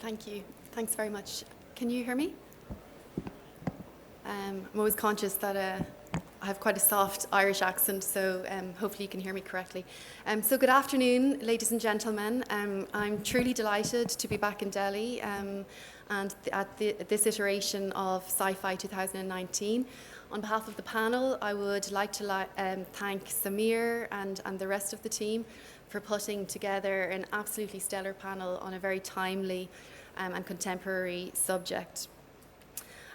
Thank you. Thanks very much. Can you hear me? I'm always conscious that I have quite a soft Irish accent, so hopefully you can hear me correctly. So good afternoon, ladies and gentlemen. I'm truly delighted to be back in Delhi and at this iteration of Sci-Fi 2019. On behalf of the panel, I would like to thank Samir and the rest of the team for putting together an absolutely stellar panel on a very timely and contemporary subject.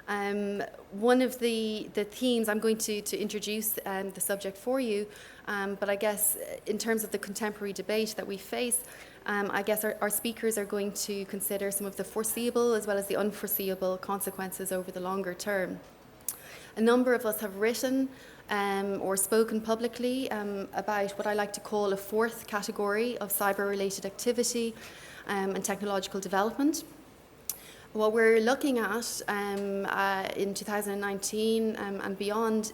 One of the themes, I'm going to introduce the subject for you, but I guess in terms of the contemporary debate that we face, I guess our speakers are going to consider some of the foreseeable as well as the unforeseeable consequences over the longer term. A number of us have written or spoken publicly about what I like to call a fourth category of cyber-related activity and technological development. What we're looking at in 2019 and beyond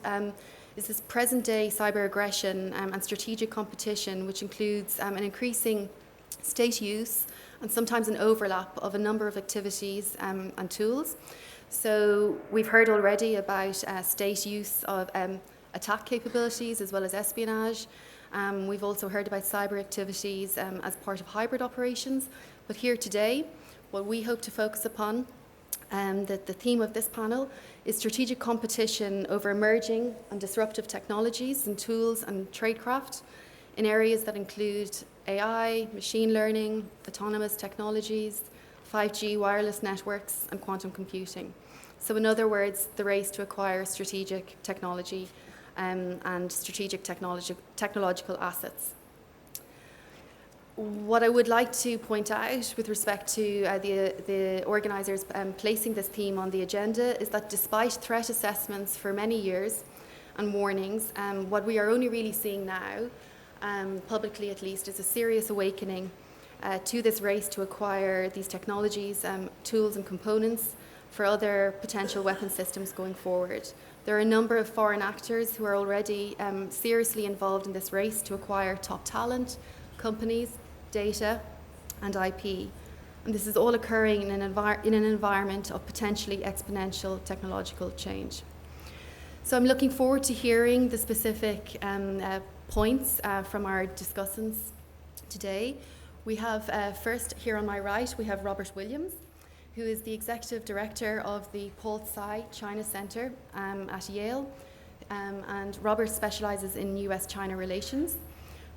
is this present-day cyber aggression and strategic competition, which includes an increasing state use and sometimes an overlap of a number of activities and tools. So we've heard already about state use of attack capabilities as well as espionage. We've also heard about cyber activities as part of hybrid operations. But here today, what we hope to focus upon, the theme of this panel, is strategic competition over emerging and disruptive technologies and tools and tradecraft in areas that include AI, machine learning, autonomous technologies, 5G wireless networks, and quantum computing. So in other words, the race to acquire strategic technology and strategic technological assets. What I would like to point out with respect to the organisers placing this theme on the agenda is that despite threat assessments for many years and warnings, what we are only really seeing now, publicly at least, is a serious awakening to this race to acquire these technologies, tools and components for other potential weapon systems going forward. There are a number of foreign actors who are already seriously involved in this race to acquire top talent, companies, data, and IP. And this is all occurring in an environment of potentially exponential technological change. So I'm looking forward to hearing the specific points from our discussants today. We have first, here on my right, we have Robert Williams, who is the Executive Director of the Tsai China Center at Yale, and Robert specializes in US-China relations.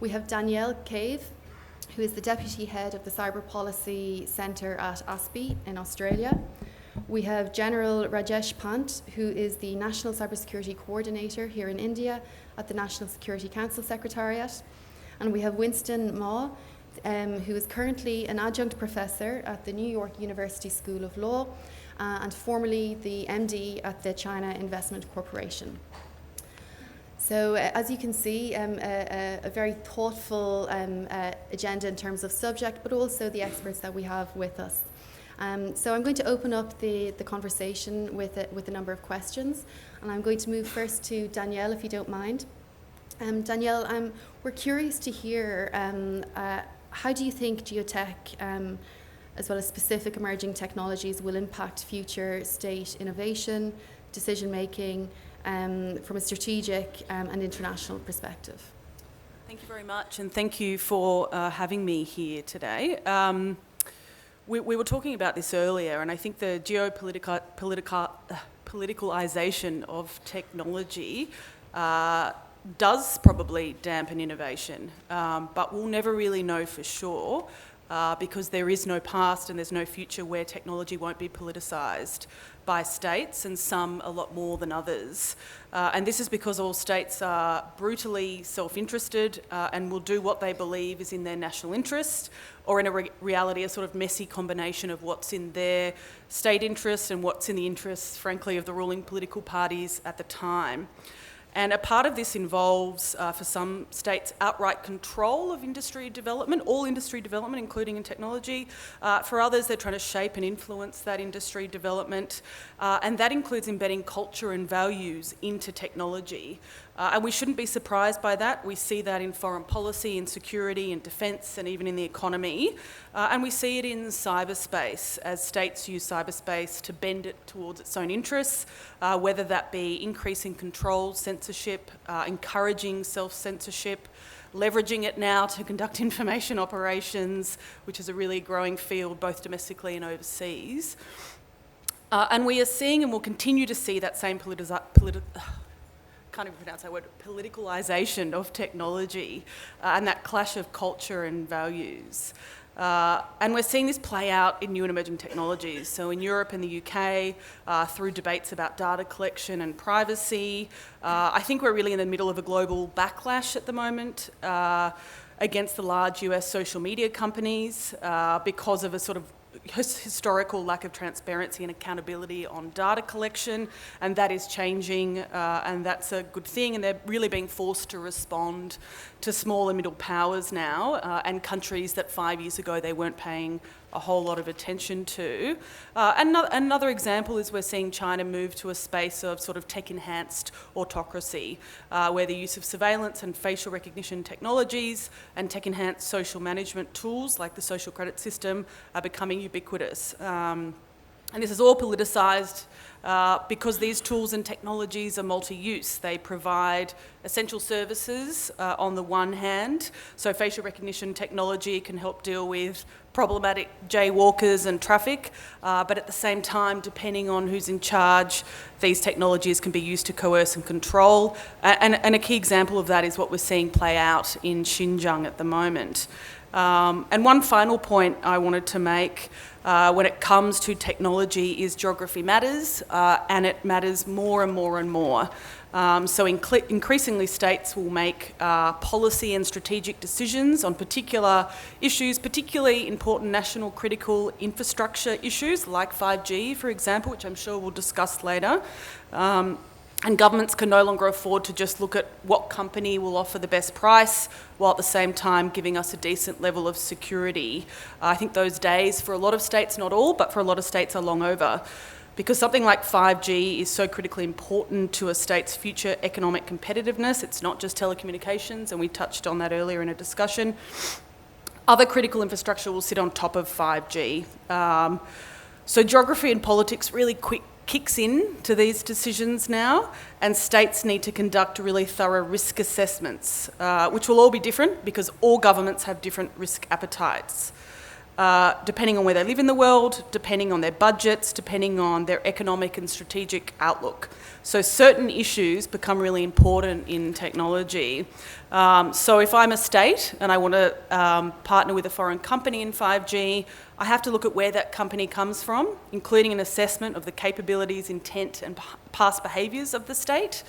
We have Danielle Cave, who is the Deputy Head of the Cyber Policy Center at ASPI in Australia. We have General Rajesh Pant, who is the National Cybersecurity Coordinator here in India at the National Security Council Secretariat. And we have Winston Ma, who is currently an adjunct professor at the New York University School of Law and formerly the MD at the China Investment Corporation. So as you can see, a very thoughtful agenda in terms of subject, but also the experts that we have with us. So I'm going to open up the conversation with a number of questions, and I'm going to move first to Danielle, if you don't mind. Danielle, we're curious to hear how do you think geotech, as well as specific emerging technologies, will impact future state innovation, decision-making, from a strategic and international perspective? Thank you very much, and thank you for having me here today. We were talking about this earlier, and I think the politicalization of technology does probably dampen innovation, but we'll never really know for sure because there is no past and there's no future where technology won't be politicised by states, and some a lot more than others. And this is because all states are brutally self-interested and will do what they believe is in their national interest, or in reality a sort of messy combination of what's in their state interest and what's in the interests, frankly, of the ruling political parties at the time. And a part of this involves, for some states, outright control of industry development, all industry development, including in technology. For others, they're trying to shape and influence that industry development. And that includes embedding culture and values into technology. And we shouldn't be surprised by that. We see that in foreign policy, in security, in defence, and even in the economy. And we see it in cyberspace, as states use cyberspace to bend it towards its own interests, whether that be increasing control, censorship, encouraging self-censorship, leveraging it now to conduct information operations, which is a really growing field both domestically and overseas. And we are seeing and will continue to see that same politicalisation of technology and that clash of culture and values. And we're seeing this play out in new and emerging technologies. So in Europe and the UK, through debates about data collection and privacy, I think we're really in the middle of a global backlash at the moment against the large US social media companies because of a sort of historical lack of transparency and accountability on data collection, and that is changing, and that's a good thing, and they're really being forced to respond to small and middle powers now, and countries that 5 years ago they weren't paying a whole lot of attention to. Another example is we're seeing China move to a space of sort of tech-enhanced autocracy, where the use of surveillance and facial recognition technologies and tech-enhanced social management tools like the social credit system are becoming ubiquitous. And this is all politicised because these tools and technologies are multi-use. They provide essential services on the one hand, so facial recognition technology can help deal with problematic jaywalkers and traffic, but at the same time, depending on who's in charge, these technologies can be used to coerce and control. And a key example of that is what we're seeing play out in Xinjiang at the moment. And one final point I wanted to make when it comes to technology is geography matters, and it matters more and more and more. So increasingly states will make policy and strategic decisions on particular issues, particularly important national critical infrastructure issues like 5G, for example, which I'm sure we'll discuss later. And governments can no longer afford to just look at what company will offer the best price while at the same time giving us a decent level of security. I think those days, for a lot of states, not all, but for a lot of states are long over. Because something like 5G is so critically important to a state's future economic competitiveness. It's not just telecommunications, and we touched on that earlier in a discussion. Other critical infrastructure will sit on top of 5G. So geography and politics really kicks in to these decisions now, and states need to conduct really thorough risk assessments, which will all be different because all governments have different risk appetites. Depending on where they live in the world, depending on their budgets, depending on their economic and strategic outlook. So certain issues become really important in technology. So if I'm a state and I want to partner with a foreign company in 5G, I have to look at where that company comes from, including an assessment of the capabilities, intent and past behaviours of the state.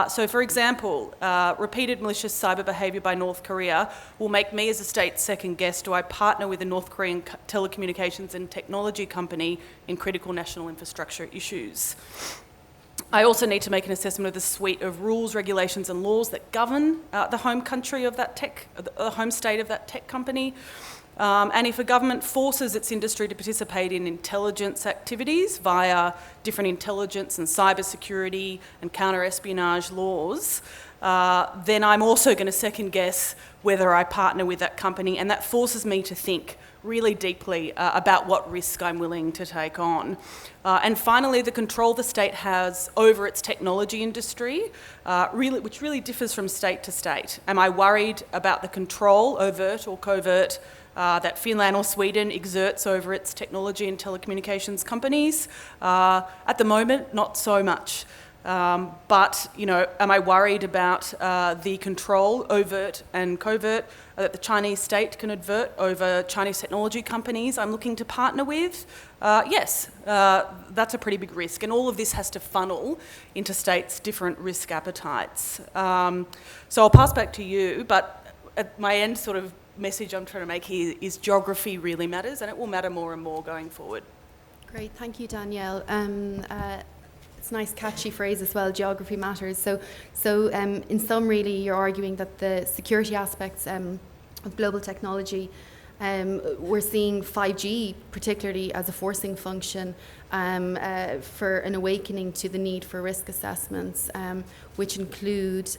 So for example, repeated malicious cyber behaviour by North Korea will make me as a state second guess, do I partner with a North Korean telecommunications and technology company in critical national infrastructure issues? I also need to make an assessment of the suite of rules, regulations and laws that govern the home country of that the home state of that tech company. And if a government forces its industry to participate in intelligence activities via different intelligence and cybersecurity and counter-espionage laws, then I'm also going to second guess whether I partner with that company, and that forces me to think really deeply about what risk I'm willing to take on. And finally, the control the state has over its technology industry, which really differs from state to state. Am I worried about the control, overt or covert, that Finland or Sweden exerts over its technology and telecommunications companies? At the moment, not so much. But, you know, am I worried about the control, overt and covert, that the Chinese state can exert over Chinese technology companies I'm looking to partner with? Yes, that's a pretty big risk. And all of this has to funnel into states' different risk appetites. So I'll pass back to you, but at my end sort of message I'm trying to make here is geography really matters, and it will matter more and more going forward. Great, thank you, Danielle. It's a nice catchy phrase as well, geography matters. So in sum, really, you're arguing that the security aspects of global technology, we're seeing 5G particularly as a forcing function for an awakening to the need for risk assessments, which include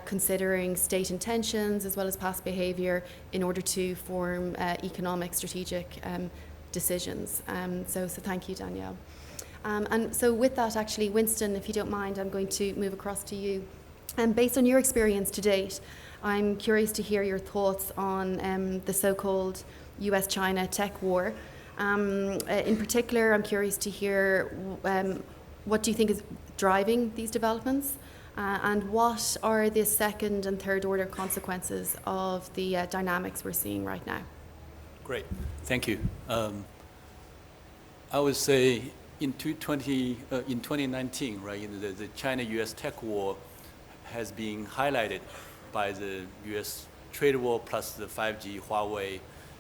considering state intentions as well as past behaviour in order to form economic strategic decisions. So thank you, Danielle. And so with that, actually, Winston, if you don't mind, I'm going to move across to you. Based on your experience to date, I'm curious to hear your thoughts on the so-called US-China tech war. In particular, I'm curious to hear what do you think is driving these developments, and what are the second and third order consequences of the dynamics we're seeing right now? Great, thank you. I would say in 2019, right, the China-US tech war has been highlighted by the US trade war plus the 5G Huawei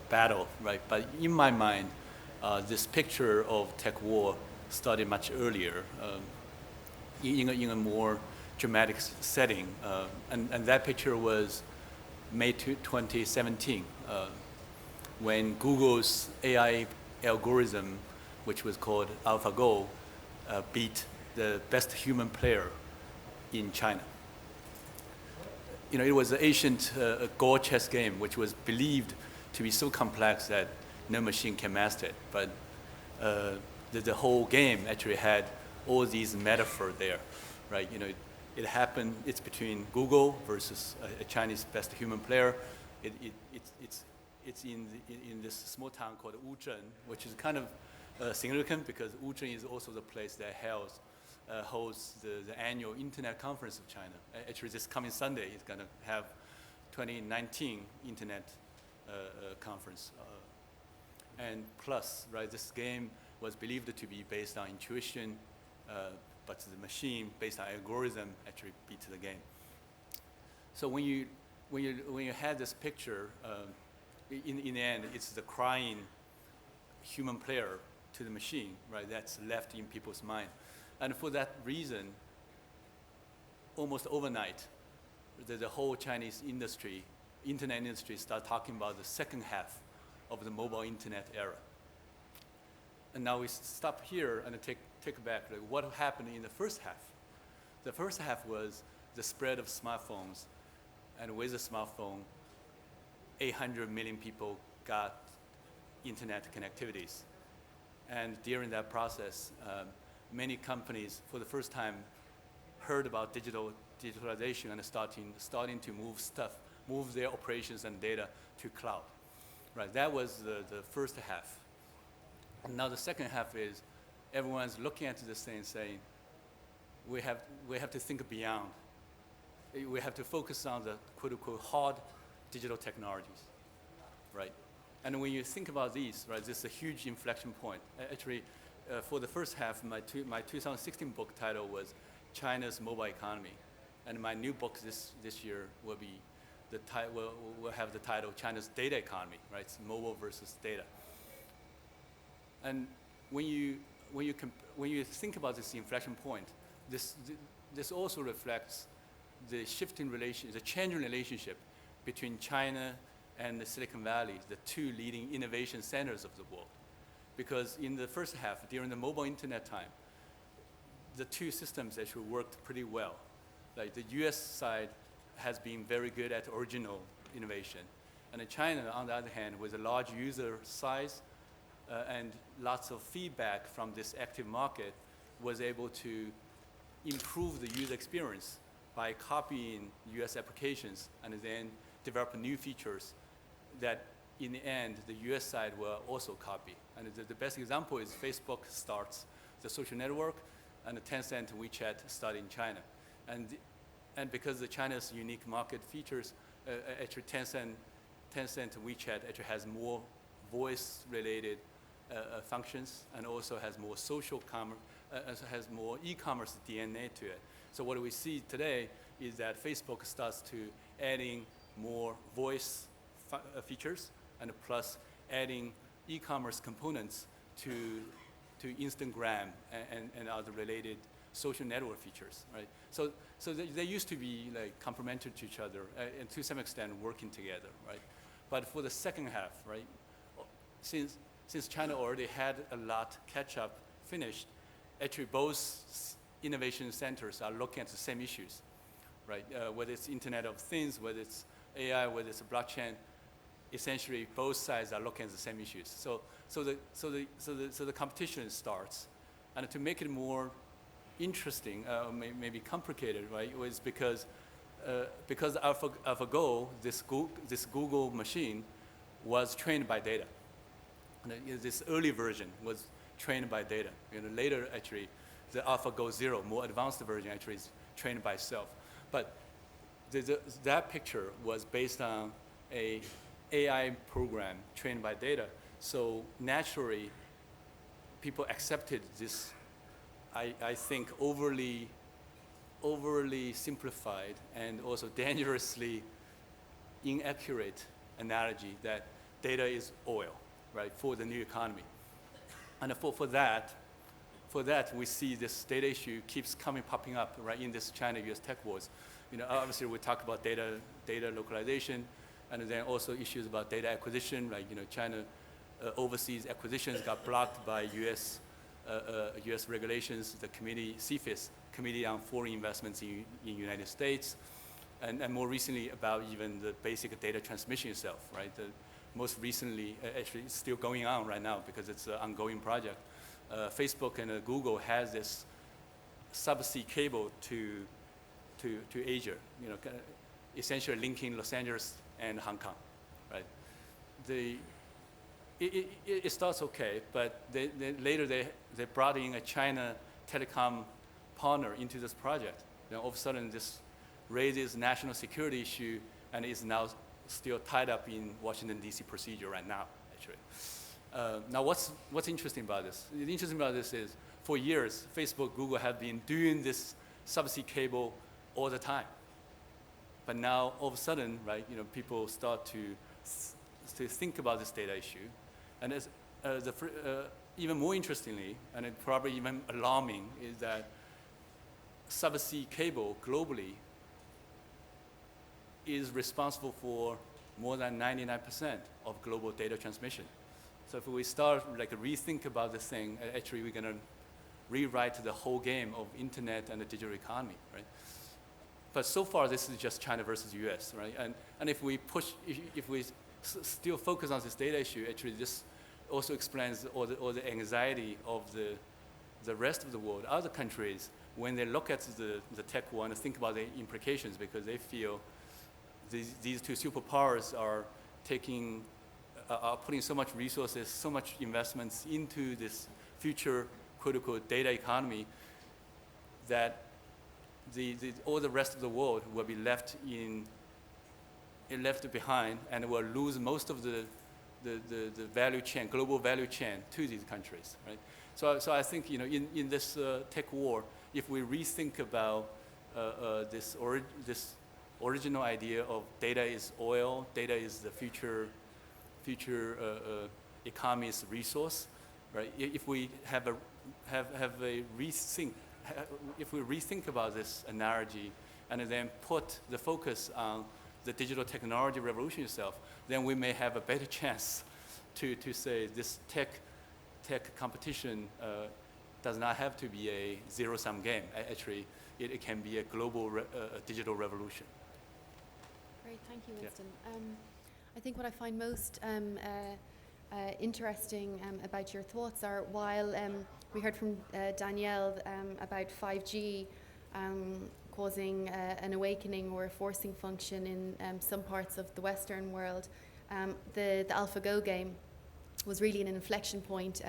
battle, right? But in my mind, this picture of tech war started much earlier in a more dramatic setting. And that picture was May 2017, when Google's AI algorithm, which was called AlphaGo, beat the best human player in China. You know, it was an ancient Go chess game, which was believed to be so complex that no machine can master it. But the whole game actually had all these metaphors there, right? You know, it happened. It's between Google versus a Chinese best human player. It's in this small town called Wuzhen, which is kind of significant because Wuzhen is also the place that hosts the annual Internet Conference of China. Actually, this coming Sunday is going to have 2019 Internet Conference. And plus, right, this game was believed to be based on intuition, but the machine, based on algorithm, actually beat the game. So when you had this picture, in the end, it's the crying human player to the machine, right? That's left in people's mind. And for that reason, almost overnight, the whole Chinese industry, internet industry, started talking about the second half of the mobile internet era. And now we stop here and take back like, what happened in the first half. The first half was the spread of smartphones, and with the smartphone, 800 million people got internet connectivities. And during that process, many companies, for the first time, heard about digitalization and starting to move their operations and data to cloud. Right, that was the first half. And now the second half is everyone's looking at this thing saying, we have to think beyond. We have to focus on the quote-unquote hard digital technologies, right? And when you think about these, right, this is a huge inflection point. Actually, for the first half, my 2016 book title was China's Mobile Economy. And my new book this year will be will have the title China's Data Economy, right? It's mobile versus data. And when you think about this inflection point, this also reflects the changing relationship between China and the Silicon Valley, the two leading innovation centers of the world. Because in the first half, during the mobile internet time, the two systems actually worked pretty well. Like the US side has been very good at original innovation. And China, on the other hand, with a large user size and lots of feedback from this active market, was able to improve the user experience by copying US applications and then develop new features that in the end, the US side will also copy. And the best example is Facebook starts the social network, and the Tencent WeChat started in China. And because the China's unique market features, actually Tencent WeChat actually has more voice-related functions, and also has more social commerce, has more e-commerce DNA to it. So what we see today is that Facebook starts to adding more voice features, and plus adding e-commerce components to to Instagram and other related social network features, right? So they used to be like complementary to each other and to some extent working together, right? But for the second half, right, since China already had a lot catch up finished, actually both innovation centers are looking at the same issues, right? Whether it's Internet of Things, whether it's AI, whether it's blockchain, essentially both sides are looking at the same issues. So the competition starts, and to make it more interesting, maybe complicated, right? Was because AlphaGo, this Google machine, was trained by data. And this early version was trained by data. Later, actually, the AlphaGo Zero, more advanced version, actually is trained by itself. But that picture was based on a AI program trained by data. So naturally, people accepted this, I think, overly simplified and also dangerously inaccurate analogy that data is oil, right, for the new economy. And for that, we see this data issue keeps popping up, right, in this China-US tech wars. Obviously we talk about data localization, and then also issues about data acquisition, like China overseas acquisitions got blocked by U.S. regulations, the committee, CFIUS, Committee on Foreign Investments in United States, and more recently about even the basic data transmission itself, right? Most recently, actually it's still going on right now because it's an ongoing project. Facebook and Google has this subsea cable to Asia, essentially linking Los Angeles and Hong Kong, right? It starts okay, but later they brought in a China telecom partner into this project. All of a sudden this raises national security issue and is now still tied up in Washington, D.C. procedure right now, actually. Now what's interesting about this? The interesting about this is for years, Facebook, Google have been doing this subsea cable all the time. But now all of a sudden, right, people start to think about this data issue. And even more interestingly, and it probably even alarming, is that subsea cable globally is responsible for more than 99% of global data transmission. So if we start rethink about this thing, actually we're going to rewrite the whole game of internet and the digital economy, right? But so far this is just China versus US, right? And if we still focus on this data issue, actually this also explains all the anxiety of the rest of the world, other countries, when they look at the tech war and think about the implications, because they feel these two superpowers are putting so much resources, so much investments into this future critical data economy that all the rest of the world will be left behind and will lose most of the value chain, global value chain to these countries, right? So I think in this tech war, if we rethink about this original idea of data is oil, data is the future economy's resource, right? If we have a rethink, if we rethink about this analogy and then put the focus on the digital technology revolution itself, then we may have a better chance to say this tech competition does not have to be a zero-sum game. Actually, it can be a global digital revolution. Great, thank you, Winston. Yeah. I think what I find most interesting about your thoughts are, while we heard from Danielle about 5G causing an awakening or a forcing function in some parts of the Western world, the AlphaGo game was really an inflection point,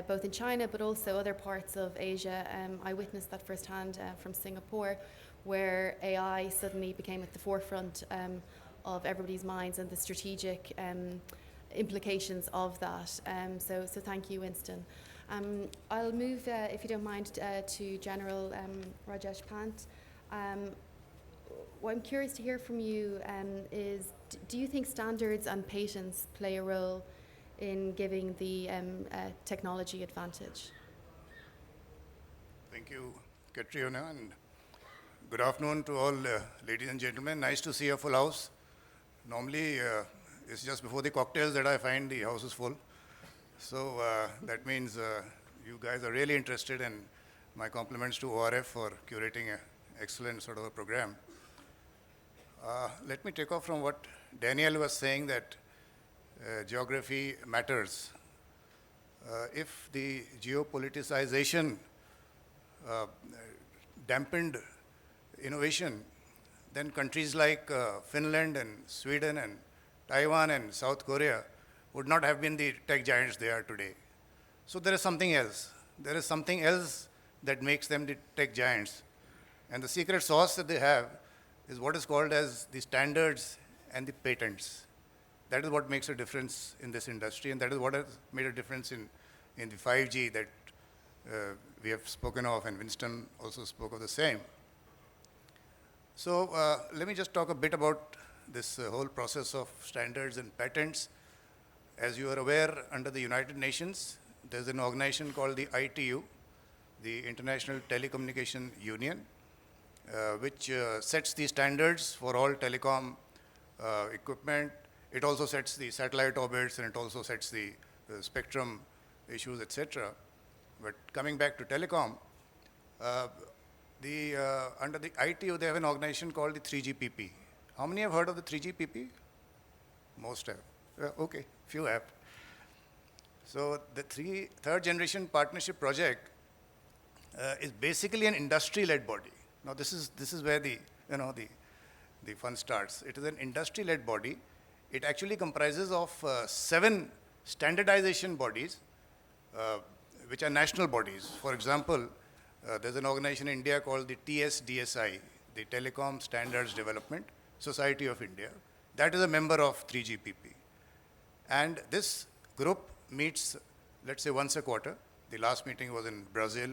both in China but also other parts of Asia. I witnessed that firsthand from Singapore, where AI suddenly became at the forefront of everybody's minds and the strategic implications of that. So thank you, Winston. I'll move, if you don't mind, to General Rajesh Pant. What I'm curious to hear from you is, do you think standards and patents play a role in giving the technology advantage. Thank you, Caitriona, and good afternoon to all ladies and gentlemen. Nice to see a full house. Normally, it's just before the cocktails that I find the house is full. So that means you guys are really interested, and my compliments to ORF for curating an excellent sort of a program. Let me take off from what Danielle was saying, that geography matters. If the geopoliticization dampened innovation, then countries like Finland and Sweden and Taiwan and South Korea would not have been the tech giants they are today. So there is something else. There is something else that makes them the tech giants. And the secret sauce that they have is what is called as the standards and the patents. That is what makes a difference in this industry, and that is what has made a difference in the 5G that we have spoken of, and Winston also spoke of the same. So let me just talk a bit about this whole process of standards and patents. As you are aware, under the United Nations, there's an organization called the ITU, the International Telecommunication Union, which sets the standards for all telecom equipment. It also sets the satellite orbits, and it also sets the spectrum issues, etc. But coming back to telecom, under the ITU, they have an organization called the 3GPP. How many have heard of the 3GPP? Most have. Okay, few have. So the third generation partnership project is basically an industry-led body. Now this is where the fun starts. It is an industry-led body. It actually comprises of 7 standardization bodies, which are national bodies. For example, there's an organization in India called the TSDSI, the Telecom Standards Development Society of India. That is a member of 3GPP. And this group meets, let's say, once a quarter. The last meeting was in Brazil.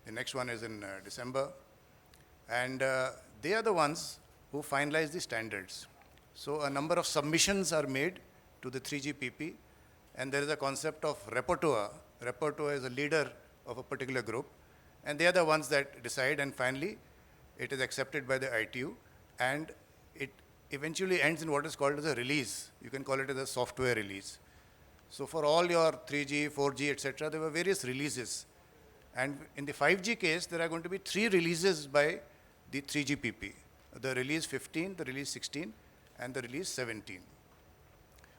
The next one is in December. And they are the ones who finalize the standards. So a number of submissions are made to the 3GPP, and there is a concept of rapporteur. Rapporteur is a leader of a particular group, and they are the ones that decide, and finally it is accepted by the ITU, and it eventually ends in what is called as a release. You can call it as a software release. So for all your 3G, 4G, etc., there were various releases. And in the 5G case, there are going to be 3 releases by the 3GPP. The release 15, the release 16, and the release 17.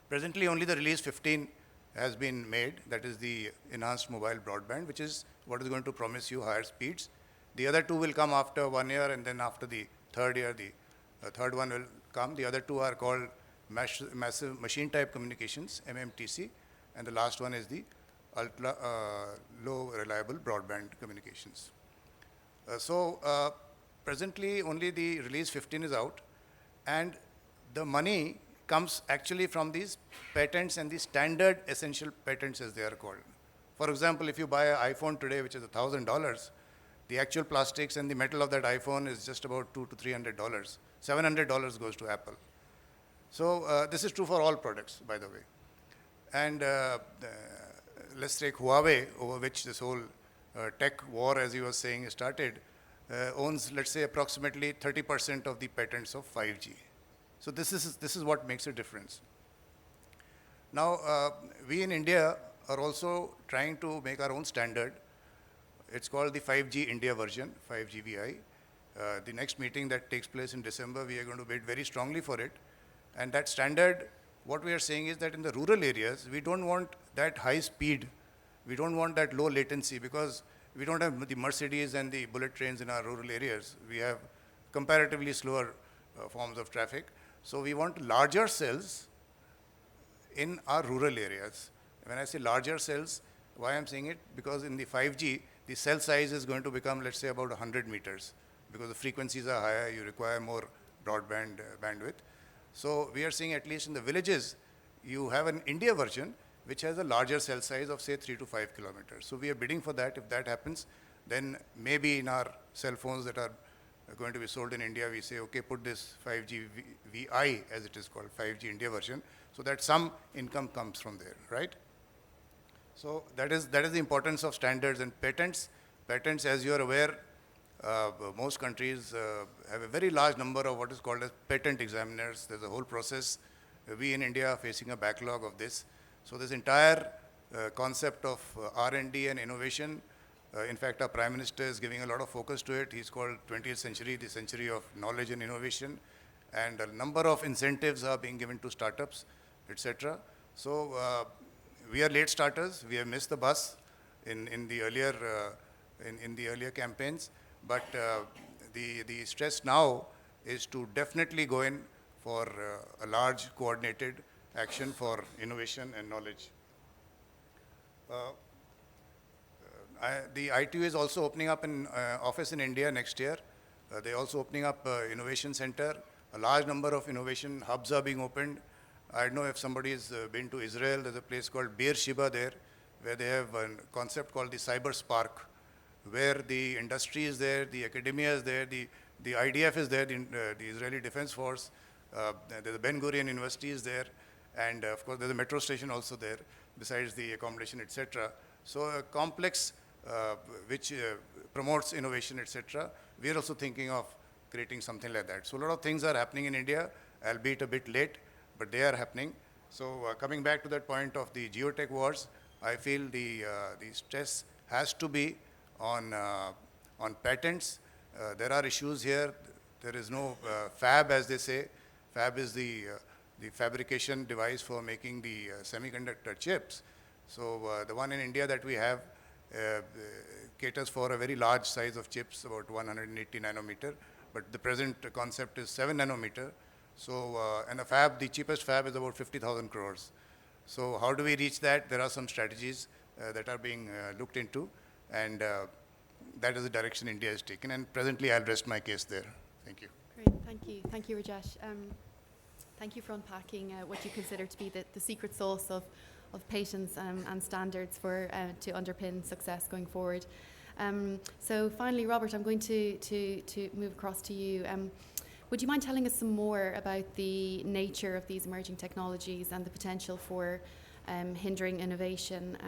Presently, only the release 15 has been made. That is the enhanced mobile broadband, which is what is going to promise you higher speeds. The other 2 will come after 1 year, and then after the 3rd year, the third one will come. The other 2 are called massive machine type communications, MMTC, and the last one is the ultra low reliable broadband communications. Presently only the release 15 is out, and the money comes actually from these patents and the standard essential patents, as they are called. For example, if you buy an iPhone today, which is $1,000, the actual plastics and the metal of that iPhone is just about $200 to $300. $700 goes to Apple. So this is true for all products, by the way. And let's take Huawei, over which this whole tech war, as you were saying, started, owns, let's say, approximately 30% of the patents of 5G. So this is what makes a difference. Now, we in India are also trying to make our own standard. It's called the 5G India version, 5G VI. The next meeting that takes place in December, we are going to bid very strongly for it. And that standard, what we are saying is that in the rural areas, we don't want that high speed. We don't want that low latency, because we don't have the Mercedes and the bullet trains in our rural areas. We have comparatively slower forms of traffic. So we want larger cells in our rural areas. When I say larger cells, why I'm saying it? Because in the 5G, the cell size is going to become, let's say, about 100 meters. Because the frequencies are higher, you require more broadband bandwidth. So we are seeing, at least in the villages, you have an India version which has a larger cell size of, say, 3 to 5 kilometers. So we are bidding for that. If that happens, then maybe in our cell phones that are going to be sold in India, we say, okay, put this 5G VI, as it is called, 5G India version, so that some income comes from there, right? So that is the importance of standards and patents. Patents, as you are aware, most countries have a very large number of what is called as patent examiners. There's a whole process. We in India are facing a backlog of this. So this entire concept of R&D and innovation, in fact, our Prime Minister is giving a lot of focus to it. He's called 20th century, the century of knowledge and innovation. And a number of incentives are being given to startups, etc. So we are late starters. We have missed the bus in the earlier campaigns. But the stress now is to definitely go in for a large coordinated action for innovation and knowledge. The ITU is also opening up an office in India next year. They're also opening up innovation center. A large number of innovation hubs are being opened. I don't know if somebody has been to Israel. There's a place called Beersheba there, where they have a concept called the Cyber Spark, where the industry is there, the academia is there, the IDF is there, the Israeli Defense Force, the Ben Gurion University is there, and of course there's a metro station also there, besides the accommodation, etc. So a complex which promotes innovation, etc. We are also thinking of creating something like that. So a lot of things are happening in India, albeit a bit late, but they are happening. So coming back to that point of the GeoTech Wars, I feel the stress has to be on patents. There are issues here. There is no fab, as they say. Fab is the fabrication device for making the semiconductor chips. So the one in India that we have caters for a very large size of chips, about 180 nanometer. But the present concept is 7 nanometer. So, and a fab, the cheapest fab is about 50,000 crores. So how do we reach that? There are some strategies that are being looked into, and that is the direction India has taken. And presently, I'll rest my case there. Thank you. Great, thank you. Thank you, Rajesh. Thank you for unpacking what you consider to be the secret sauce of patents and standards for to underpin success going forward. So finally, Robert, I'm going to move across to you. Would you mind telling us some more about the nature of these emerging technologies and the potential for hindering innovation?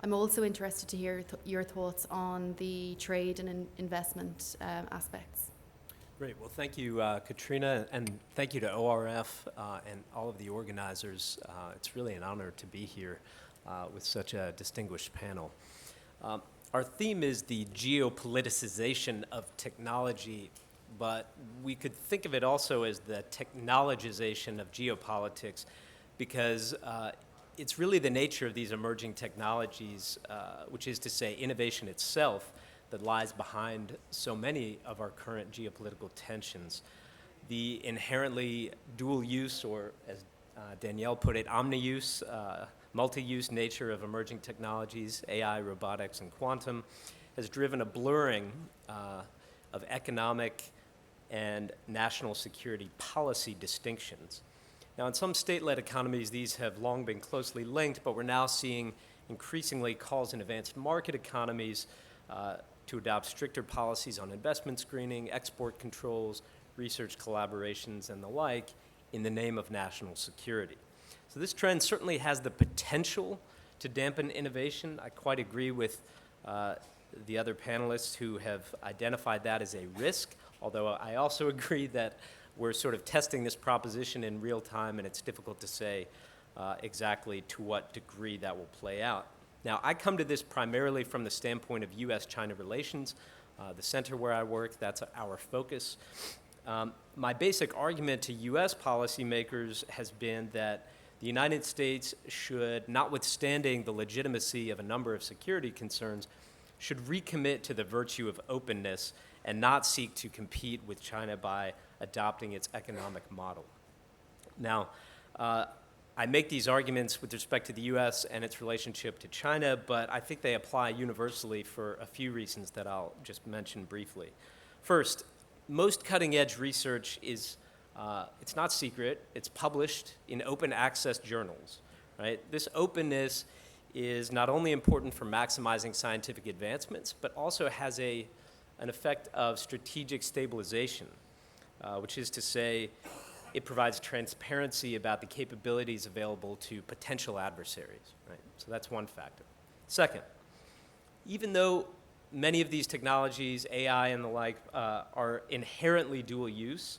I'm also interested to hear your thoughts on the trade and investment aspects. Great. Well, thank you, Caitriona, and thank you to ORF and all of the organizers. It's really an honor to be here with such a distinguished panel. Our theme is the geopoliticization of technology, but we could think of it also as the technologization of geopolitics, because it's really the nature of these emerging technologies, which is to say innovation itself, that lies behind so many of our current geopolitical tensions. The inherently dual use, or as Danielle put it, omni-use, multi-use nature of emerging technologies, AI, robotics, and quantum, has driven a blurring of economic and national security policy distinctions. Now, in some state-led economies, these have long been closely linked, but we're now seeing increasingly calls in advanced market economies to adopt stricter policies on investment screening, export controls, research collaborations, and the like in the name of national security. So this trend certainly has the potential to dampen innovation. I quite agree with the other panelists who have identified that as a risk, although I also agree that we're sort of testing this proposition in real time, and it's difficult to say exactly to what degree that will play out. Now, I come to this primarily from the standpoint of U.S.-China relations. The center where I work, that's our focus. My basic argument to U.S. policymakers has been that the United States should, notwithstanding the legitimacy of a number of security concerns, should recommit to the virtue of openness and not seek to compete with China by adopting its economic model. Now, I make these arguments with respect to the U.S. and its relationship to China, but I think they apply universally for a few reasons that I'll just mention briefly. First, most cutting-edge research is, it's not secret, it's published in open access journals, right? This openness is not only important for maximizing scientific advancements, but also has an effect of strategic stabilization, which is to say, it provides transparency about the capabilities available to potential adversaries, right? So that's one factor. Second, even though many of these technologies, AI and the like, are inherently dual use,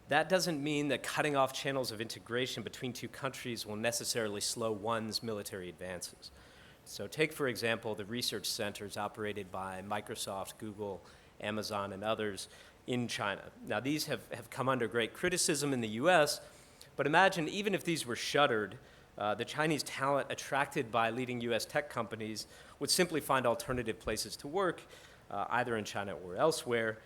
that doesn't mean that cutting off channels of integration between two countries will necessarily slow one's military advances. So take, for example, the research centers operated by Microsoft, Google, Amazon, and others in China. Now, these have come under great criticism in the US, but imagine even if these were shuttered, the Chinese talent attracted by leading US tech companies would simply find alternative places to work, either in China or elsewhere,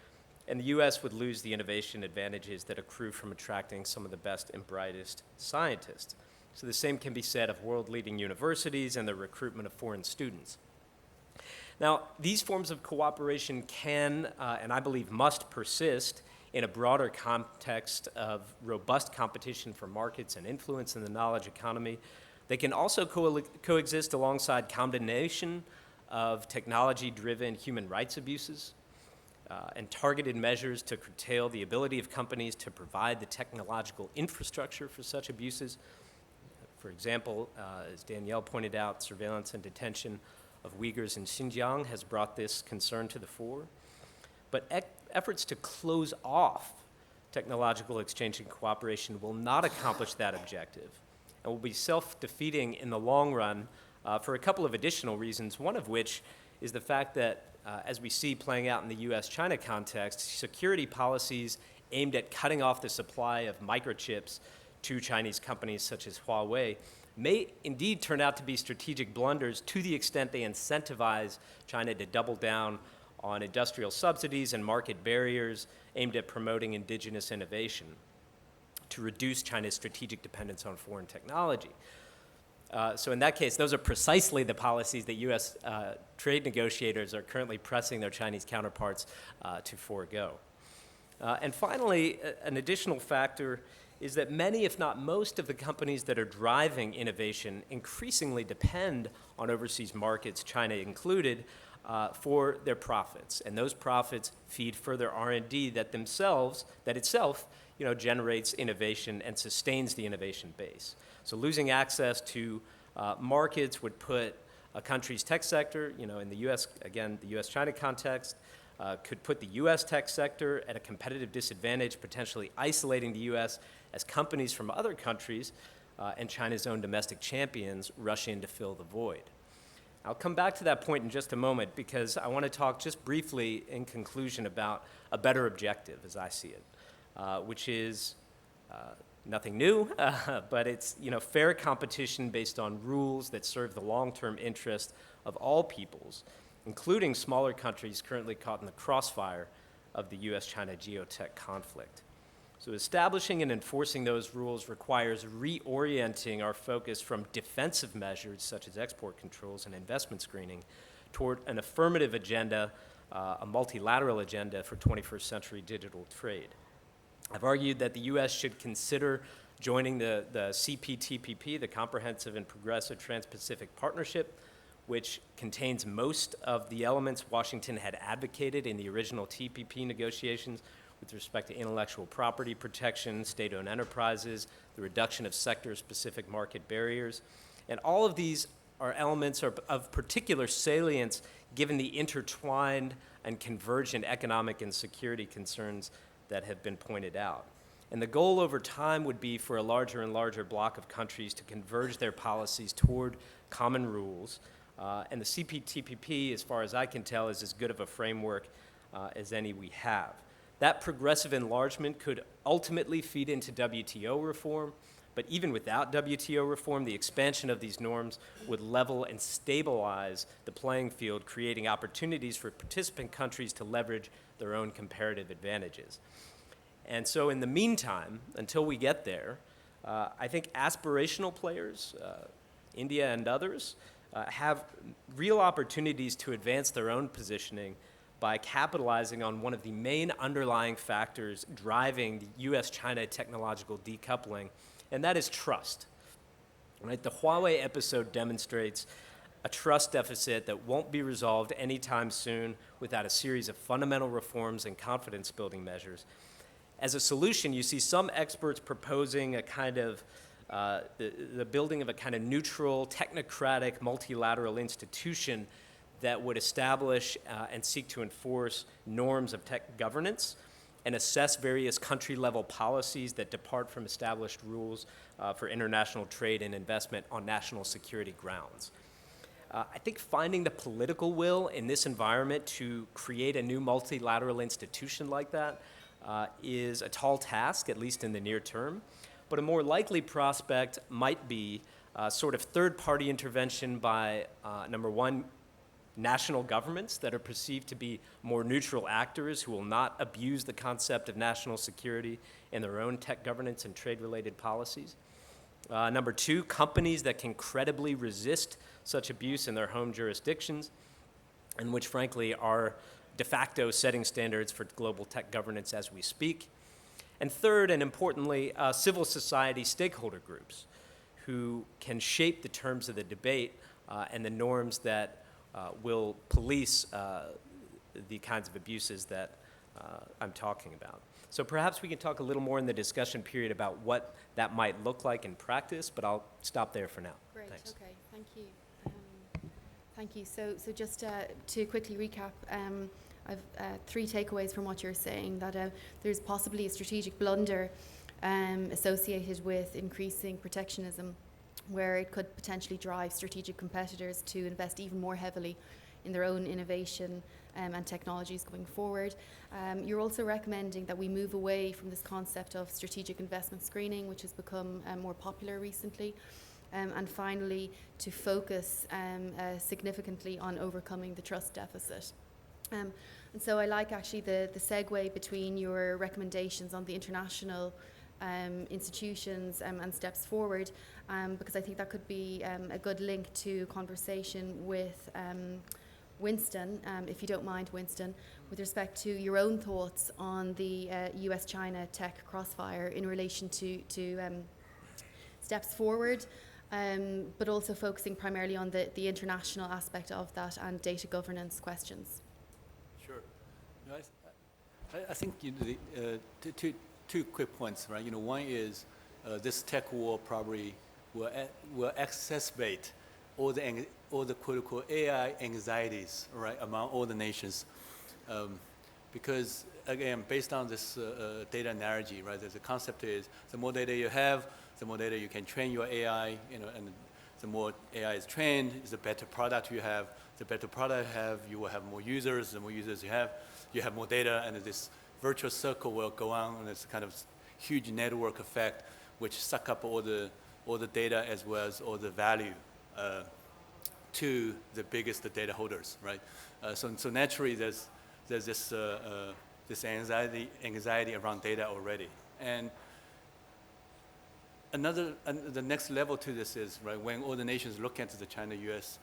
and the US would lose the innovation advantages that accrue from attracting some of the best and brightest scientists. So the same can be said of world-leading universities and the recruitment of foreign students. Now, these forms of cooperation can, and I believe must persist in a broader context of robust competition for markets and influence in the knowledge economy. They can also coexist alongside condemnation of technology-driven human rights abuses and targeted measures to curtail the ability of companies to provide the technological infrastructure for such abuses. For example, as Danielle pointed out, surveillance and detention of Uyghurs in Xinjiang has brought this concern to the fore. But efforts to close off technological exchange and cooperation will not accomplish that objective and will be self-defeating in the long run for a couple of additional reasons, one of which is the fact that, as we see playing out in the US-China context, security policies aimed at cutting off the supply of microchips to Chinese companies such as Huawei may indeed turn out to be strategic blunders to the extent they incentivize China to double down on industrial subsidies and market barriers aimed at promoting indigenous innovation to reduce China's strategic dependence on foreign technology. So in that case, those are precisely the policies that US trade negotiators are currently pressing their Chinese counterparts to forego. And finally, an additional factor is that many, if not most, of the companies that are driving innovation increasingly depend on overseas markets, China included, for their profits. And those profits feed further R&D that itself generates innovation and sustains the innovation base. So losing access to markets would put a country's tech sector, in the US, again, the US-China context, could put the US tech sector at a competitive disadvantage, potentially isolating the US as companies from other countries and China's own domestic champions rush in to fill the void. I'll come back to that point in just a moment because I want to talk just briefly in conclusion about a better objective as I see it, which is nothing new, but it's fair competition based on rules that serve the long-term interest of all peoples, including smaller countries currently caught in the crossfire of the US-China geotech conflict. So establishing and enforcing those rules requires reorienting our focus from defensive measures such as export controls and investment screening toward an affirmative agenda, a multilateral agenda for 21st century digital trade. I've argued that the US should consider joining the CPTPP, the Comprehensive and Progressive Trans-Pacific Partnership, which contains most of the elements Washington had advocated in the original TPP negotiations with respect to intellectual property protection, state-owned enterprises, the reduction of sector-specific market barriers. And all of these are elements of particular salience given the intertwined and convergent economic and security concerns that have been pointed out. And the goal over time would be for a larger and larger block of countries to converge their policies toward common rules. And the CPTPP, as far as I can tell, is as good of a framework as any we have. That progressive enlargement could ultimately feed into WTO reform, but even without WTO reform, the expansion of these norms would level and stabilize the playing field, creating opportunities for participant countries to leverage their own comparative advantages. And so in the meantime, until we get there, I think aspirational players, India and others, have real opportunities to advance their own positioning by capitalizing on one of the main underlying factors driving the US-China technological decoupling, and that is trust. Right? The Huawei episode demonstrates a trust deficit that won't be resolved anytime soon without a series of fundamental reforms and confidence-building measures. As a solution, you see some experts proposing a kind of the building of a kind of neutral, technocratic, multilateral institution that would establish and seek to enforce norms of tech governance and assess various country-level policies that depart from established rules for international trade and investment on national security grounds. I think finding the political will in this environment to create a new multilateral institution like that is a tall task, at least in the near term. But a more likely prospect might be sort of third-party intervention by, number one, national governments that are perceived to be more neutral actors who will not abuse the concept of national security in their own tech governance and trade-related policies. Number two, companies that can credibly resist such abuse in their home jurisdictions, and which frankly are de facto setting standards for global tech governance as we speak. And third, and importantly, civil society stakeholder groups who can shape the terms of the debate and the norms that will police the kinds of abuses that I'm talking about. So perhaps we can talk a little more in the discussion period about what that might look like in practice, but I'll stop there for now. Great, Thanks. okay, thank you. Thank you. So just to quickly recap, I've three takeaways from what you're saying, that there's possibly a strategic blunder associated with increasing protectionism, where it could potentially drive strategic competitors to invest even more heavily in their own innovation and technologies going forward. You're also recommending that we move away from this concept of strategic investment screening, which has become more popular recently. And finally, to focus significantly on overcoming the trust deficit. And so I like actually the segue between your recommendations on the international institutions and steps forward, because I think that could be a good link to conversation with Winston, if you don't mind, Winston, with respect to your own thoughts on the US-China tech crossfire in relation to steps forward, but also focusing primarily on the international aspect of that and data governance questions. Sure. You know, I think two quick points, right? You know, one is this tech war probably will exacerbate all the critical AI anxieties, right, among all the nations, because again, based on this data analogy, right, the concept is the more data you have, the more data you can train your AI, you know, and the more AI is trained, the better product you have. The better product you have, you will have more users. The more users you have more data, and this virtuous circle will go on, and it's kind of huge network effect, which suck up all the data as well as all the value to the biggest data holders, right? So naturally, there's this anxiety around data already, and the next level to this is, right, when all the nations look into the China-U.S.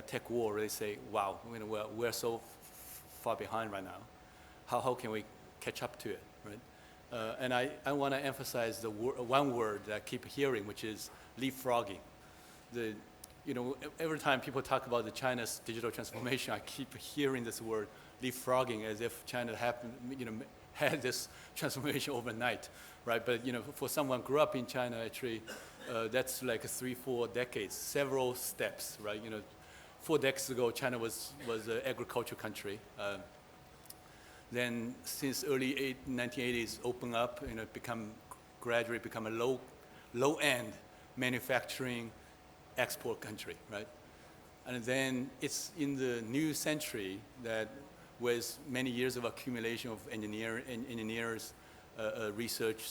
Tech war, they say, wow, you know, we're so far behind right now. How can we catch up to it, right? And I want to emphasize the one word that I keep hearing, which is leapfrogging. You know, every time people talk about the China's digital transformation, I keep hearing this word leapfrogging, as if China had this transformation overnight, right? But you know, for someone who grew up in China, actually, that's like 3-4 decades, several steps, right? You know, 4 decades ago, China was an agricultural country. Then, since early 1980s, open up, you know, gradually become a low-end manufacturing export country, right? And then it's in the new century that, with many years of accumulation of engineers, research,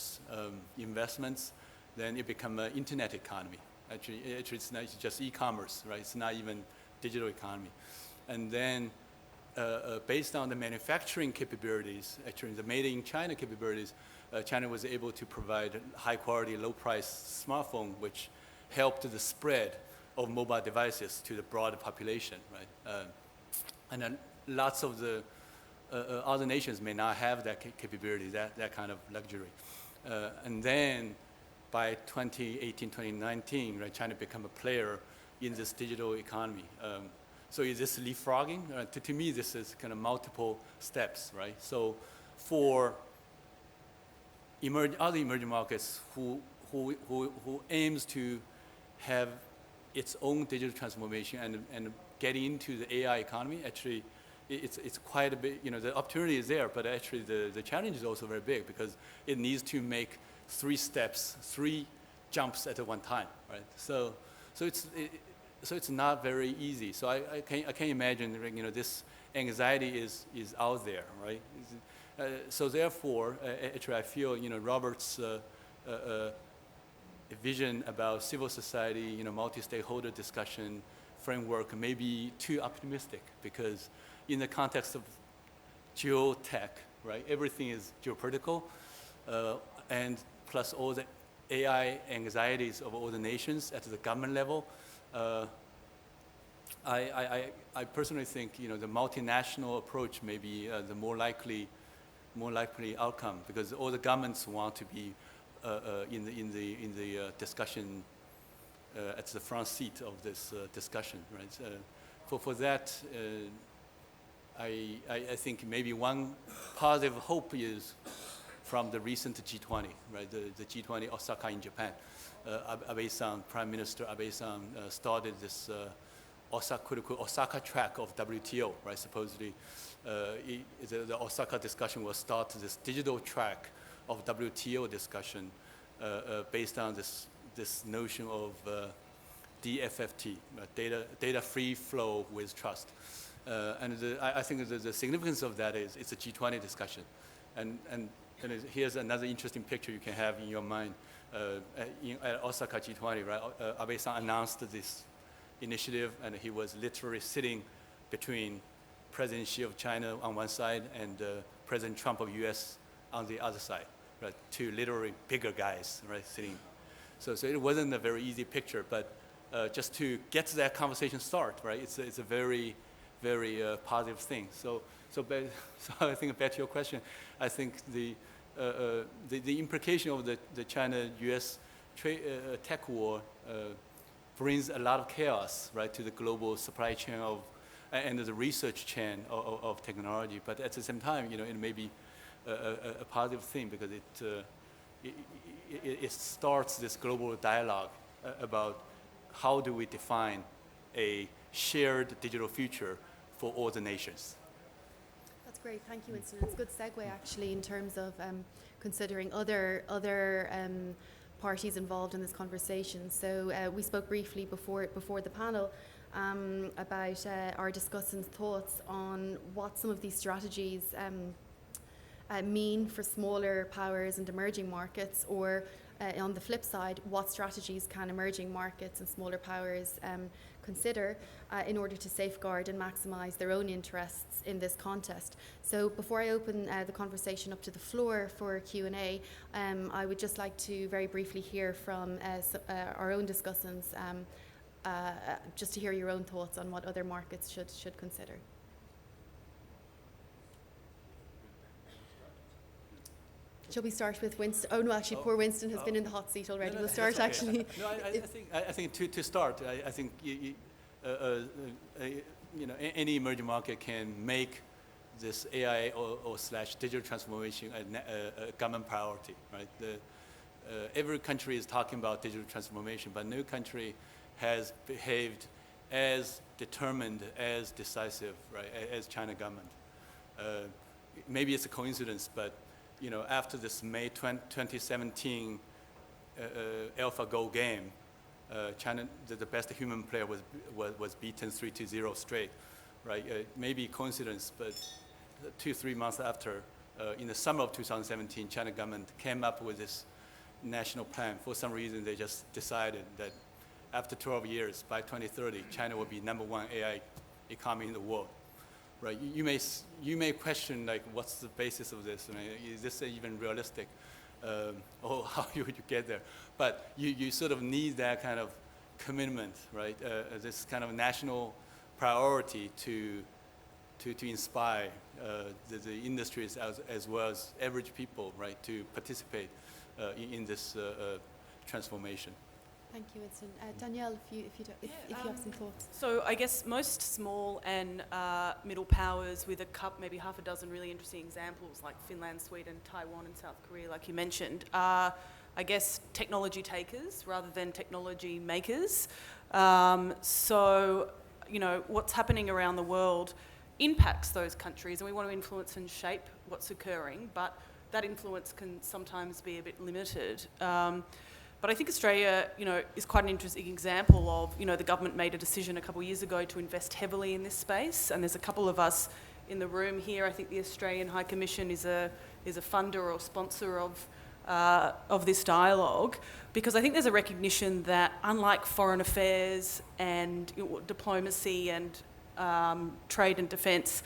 investments, then it become an internet economy. Actually, it's not just e-commerce, right? It's not even digital economy. And then, based on the manufacturing capabilities, actually the made in China capabilities, China was able to provide high-quality, low-price smartphone, which helped the spread of mobile devices to the broader population, right? And then lots of the other nations may not have that capability, that kind of luxury. And then by 2018, 2019, right, China became a player in this digital economy. So is this leapfrogging? To me, this is kind of multiple steps, right? So for other emerging markets who aims to have its own digital transformation and getting into the AI economy. Actually, it's quite a bit, the opportunity is there, but actually the challenge is also very big because it needs to make 3 steps, 3 jumps at one time, right? So it's not very easy. So I can imagine, this anxiety is out there, right? So therefore, actually, I feel, Robert's vision about civil society, multi-stakeholder discussion framework may be too optimistic because in the context of geotech, right, everything is geopolitical, and plus all the AI anxieties of all the nations at the government level. I personally think, the multinational approach may be the more likely outcome because all the governments want to be in the discussion at the front seat of this discussion, right? For that, I think maybe one positive hope is from the recent G20, right? The G20 Osaka in Japan. Abe-san, Prime Minister Abe-san started this Osaka track of WTO, right? Supposedly, the Osaka discussion will start this digital track of WTO discussion based on this notion of DFFT, data free flow with trust. And I think the significance of that is it's a G20 discussion. And here's another interesting picture you can have in your mind. At Osaka G20, right, Abe-san announced this initiative, and he was literally sitting between President Xi of China on one side and President Trump of US on the other side, right? 2 literally bigger guys, right, sitting. So it wasn't a very easy picture, but just to get that conversation start, right? It's a very, very positive thing. So I think back to your question, I think the implication of the China-US tech war brings a lot of chaos, right, to the global supply chain and the research chain of technology. But at the same time, it may be a positive thing because it starts this global dialogue about how do we define a shared digital future for all the nations. That's great, thank you, Winston. It's a good segue actually in terms of considering other parties involved in this conversation. So we spoke briefly before the panel about our discussants' thoughts on what some of these strategies mean for smaller powers and emerging markets, or on the flip side, what strategies can emerging markets and smaller powers consider in order to safeguard and maximise their own interests in this contest. So before I open the conversation up to the floor for Q&A, I would just like to very briefly hear from our own discussants, just to hear your own thoughts on what other markets should consider. Shall we start with Winston? Oh no, actually, poor Winston has been in the hot seat already. We'll start okay. actually. No, I think to start, I think any emerging market can make this AI or / digital transformation a government priority, right? Every country is talking about digital transformation, but no country has behaved as determined, as decisive, right, as China government. Maybe it's a coincidence, but after this May 2017 AlphaGo game, China, the best human player was beaten 3-0 straight, right? Maybe coincidence, but 2-3 months after, in the summer of 2017, China government came up with this national plan. For some reason, they just decided that after 12 years, by 2030, China will be #1 AI economy in the world. Right, you may question like what's the basis of this? I mean, is this even realistic? Or how would you get there? But you sort of need that kind of commitment, right? This kind of national priority to inspire the industries as well as average people, right, to participate in this transformation. Thank you, Winston. Danielle, if you have some thoughts. So I guess most small and middle powers with maybe half a dozen really interesting examples like Finland, Sweden, Taiwan and South Korea, like you mentioned, are, I guess, technology takers rather than technology makers. So, you know, what's happening around the world impacts those countries, and we want to influence and shape what's occurring, but that influence can sometimes be a bit limited. But I think Australia, you know, is quite an interesting example of, you know, the government made a decision a couple of years ago to invest heavily in this space, and there's a couple of us in the room here. I think the Australian High Commission is a funder or sponsor of this dialogue, because I think there's a recognition that unlike foreign affairs and diplomacy and trade and defence,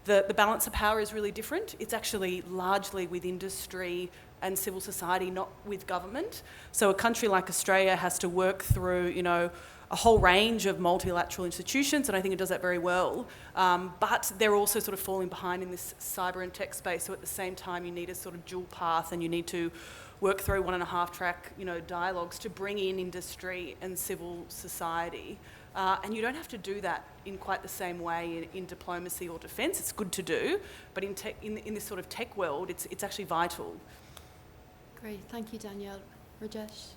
the balance of power is really different. It's actually largely with industry and civil society, not with government. So a country like Australia has to work through, you know, a whole range of multilateral institutions, and I think it does that very well. But they're also sort of falling behind in this cyber and tech space. So at the same time, you need a sort of dual path, and you need to work through 1.5 track, you know, dialogues to bring in industry and civil society. And you don't have to do that in quite the same way in diplomacy or defence. It's good to do, but in this sort of tech world, it's actually vital. Great, thank you, Danielle. Rajesh?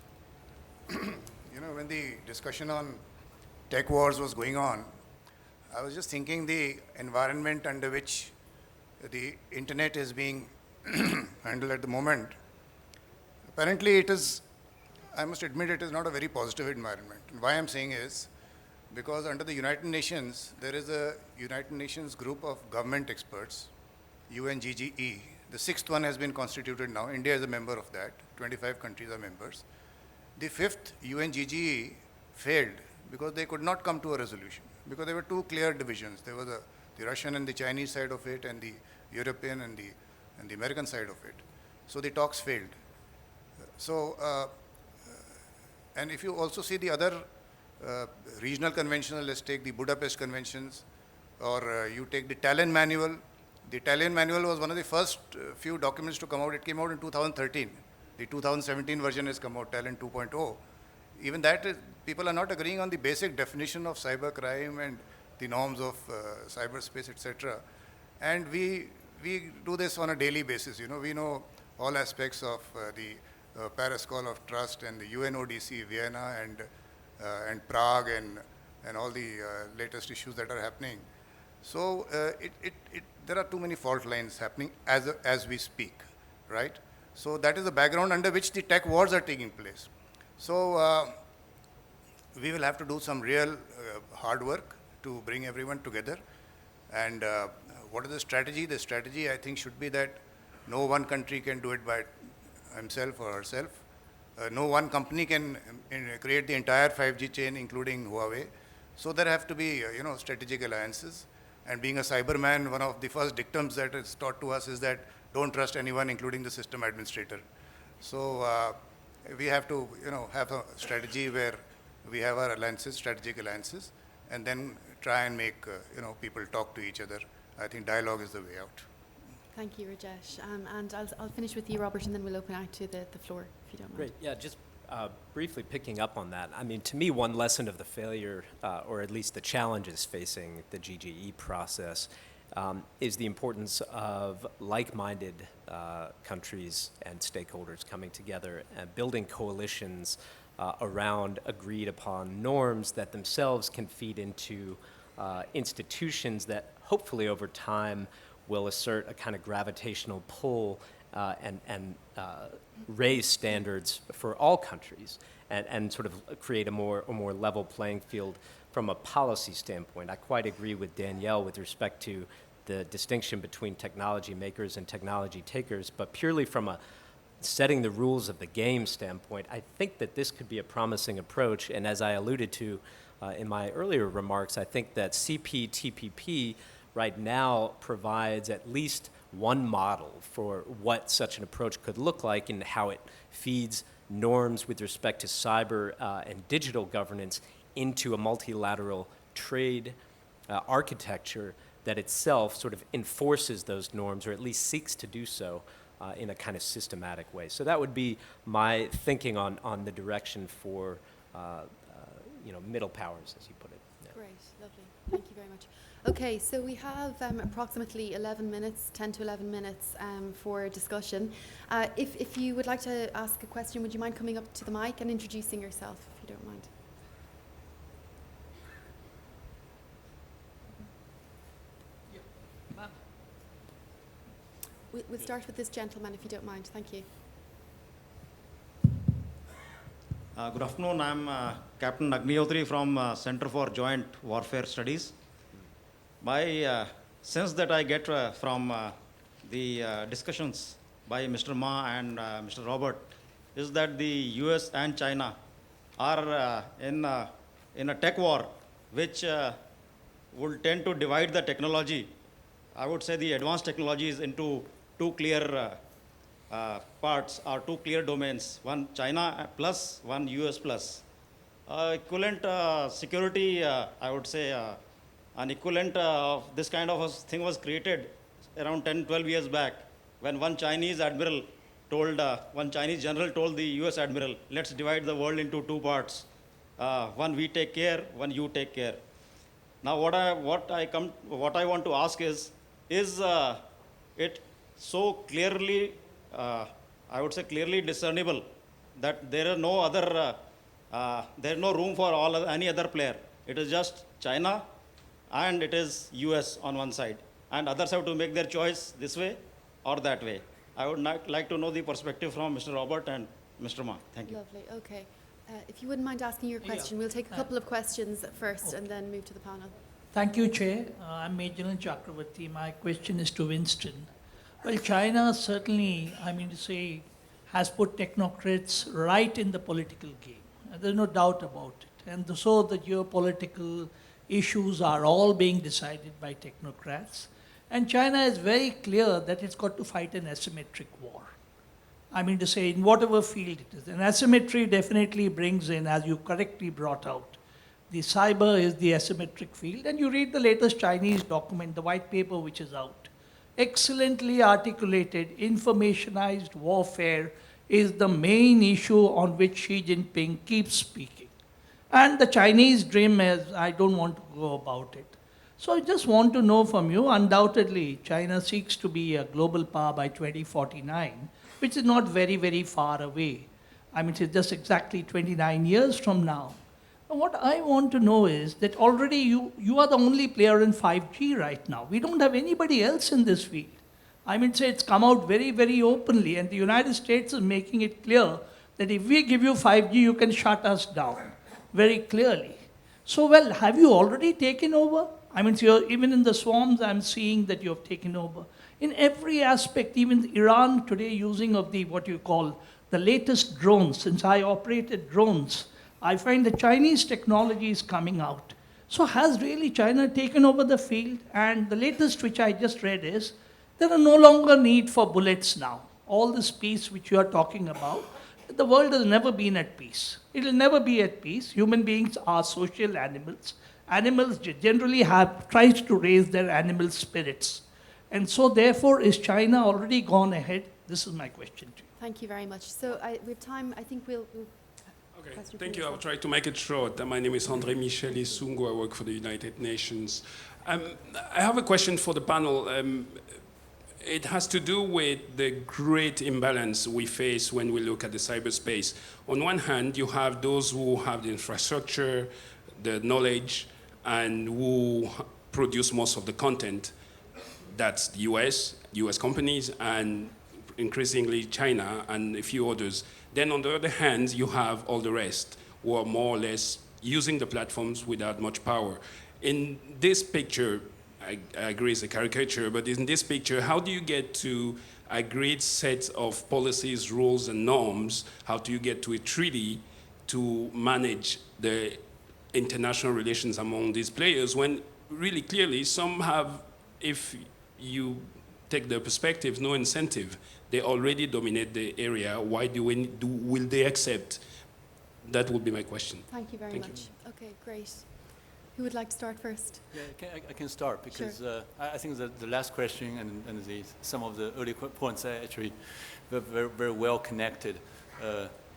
You know, when the discussion on tech wars was going on, I was just thinking the environment under which the internet is being handled at the moment. Apparently it is, I must admit, it is not a very positive environment. And why I'm saying is, because under the United Nations, there is a United Nations group of government experts, UNGGE. The 6th one has been constituted now. India is a member of that. 25 countries are members. The 5th UNGGE failed because they could not come to a resolution, because there were two clear divisions. There was the Russian and the Chinese side of it, and the European and the American side of it. So the talks failed. So, and if you also see the other regional conventions, let's take the Budapest Conventions, or you take the Tallinn Manual. The Tallinn Manual was one of the first few documents to come out. It came out in 2013. The 2017 version has come out, Tallinn 2.0. Even that, people are not agreeing on the basic definition of cybercrime and the norms of cyberspace, etc. And we do this on a daily basis. You know, we know all aspects of the Paris Call of Trust and the UNODC, Vienna, and Prague, and all the latest issues that are happening. So there are too many fault lines happening as we speak, right? So that is the background under which the tech wars are taking place. So we will have to do some real hard work to bring everyone together. And what is the strategy? The strategy, I think, should be that no one country can do it by himself or herself. No one company can create the entire 5G chain, including Huawei. So there have to be, you know, strategic alliances. And being a Cyberman, one of the first dictums that is taught to us is that don't trust anyone, including the system administrator. So we have to, you know, have a strategy where we have our alliances, strategic alliances, and then try and make, you know, people talk to each other. I think dialogue is the way out. Thank you, Rajesh. And I'll finish with you, Robert, and then we'll open out to the floor, if you don't mind. Great. Yeah, just briefly picking up on that. I mean, to me, one lesson of the failure, or at least the challenges facing the GGE process, is the importance of like-minded countries and stakeholders coming together and building coalitions around agreed upon norms that themselves can feed into institutions that hopefully over time will assert a kind of gravitational pull and raise standards for all countries and sort of create a more level playing field from a policy standpoint. I quite agree with Danielle with respect to the distinction between technology makers and technology takers, but purely from a setting the rules of the game standpoint, I think that this could be a promising approach. And as I alluded to in my earlier remarks, I think that CPTPP right now provides at least one model for what such an approach could look like and how it feeds norms with respect to cyber and digital governance into a multilateral trade architecture that itself sort of enforces those norms, or at least seeks to do so in a kind of systematic way. So that would be my thinking on the direction for middle powers, as you put it. Yeah. Great, lovely. Thank you very much. Okay, so we have approximately 11 minutes, 10 to 11 minutes for discussion. If you would like to ask a question, would you mind coming up to the mic and introducing yourself, if you don't mind? We'll start with this gentleman, if you don't mind. Thank you. Good afternoon. I'm Captain Agnihotri from Center for Joint Warfare Studies. My sense that I get from the discussions by Mr. Ma and Mr. Robert is that the US and China are in a tech war which will tend to divide the technology. I would say the advanced technologies into two clear parts or two clear domains, one China plus, one US plus. Equivalent security, I would say, an equivalent of this kind of a thing was created around 10, 12 years back when one Chinese admiral told, one Chinese general told the US admiral, let's divide the world into two parts. One we take care, one you take care. Now what I want to ask is it so clearly, I would say clearly discernible that there are no other, there is no room for any other player. It is just China and it is US on one side, and others have to make their choice this way or that way. I would like to know the perspective from Mr. Robert and Mr. Ma. Thank you. Lovely, okay. If you wouldn't mind asking your question, we'll take a couple of questions first and then move to the panel. Thank you, Chair. I'm Major Chakravarti. My question is to Winston. Well, China certainly, has put technocrats right in the political game. There's no doubt about it. And so the geopolitical issues are all being decided by technocrats. And China is very clear that it's got to fight an asymmetric war. In whatever field it is. And asymmetry definitely brings in, as you correctly brought out, the cyber is the asymmetric field. And you read the latest Chinese document, the white paper which is out. Excellently articulated, informationized warfare is the main issue on which Xi Jinping keeps speaking. And the Chinese dream is, I don't want to go about it. So I just want to know from you, undoubtedly, China seeks to be a global power by 2049, which is not very, very far away. It's just exactly 29 years from now. And what I want to know is that already you are the only player in 5G right now. We don't have anybody else in this field. It's come out very, very openly, and the United States is making it clear that if we give you 5G, you can shut us down very clearly. So, well, have you already taken over? Even in the swarms, I'm seeing that you have taken over. In every aspect, even Iran today using of the, what you call, the latest drones. Since I operated drones, I find the Chinese technology is coming out. So has really China taken over the field? And the latest which I just read is, there are no longer need for bullets now. All this peace which you are talking about, the world has never been at peace. It will never be at peace. Human beings are social animals. Animals generally tries to raise their animal spirits. And so therefore, is China already gone ahead? This is my question to you. Thank you very much. So we have time, I think we'll Okay, thank you. I'll try to make it short. My name is André Michel Isungu. I work for the United Nations. I have a question for the panel. It has to do with the great imbalance we face when we look at the cyberspace. On one hand, you have those who have the infrastructure, the knowledge, and who produce most of the content. That's the US companies, and increasingly China and a few others. Then on the other hand, you have all the rest who are more or less using the platforms without much power. In this picture, I agree it's a caricature, but in this picture, how do you get to a great set of policies, rules, and norms? How do you get to a treaty to manage the international relations among these players when really clearly some have, if you take their perspective, no incentive. They already dominate the area. Why will they accept? That would be my question. Thank you very much. Okay, great. Who would like to start first? Yeah, I can start because sure. I think that the last question and some of the early points are actually very, very well connected.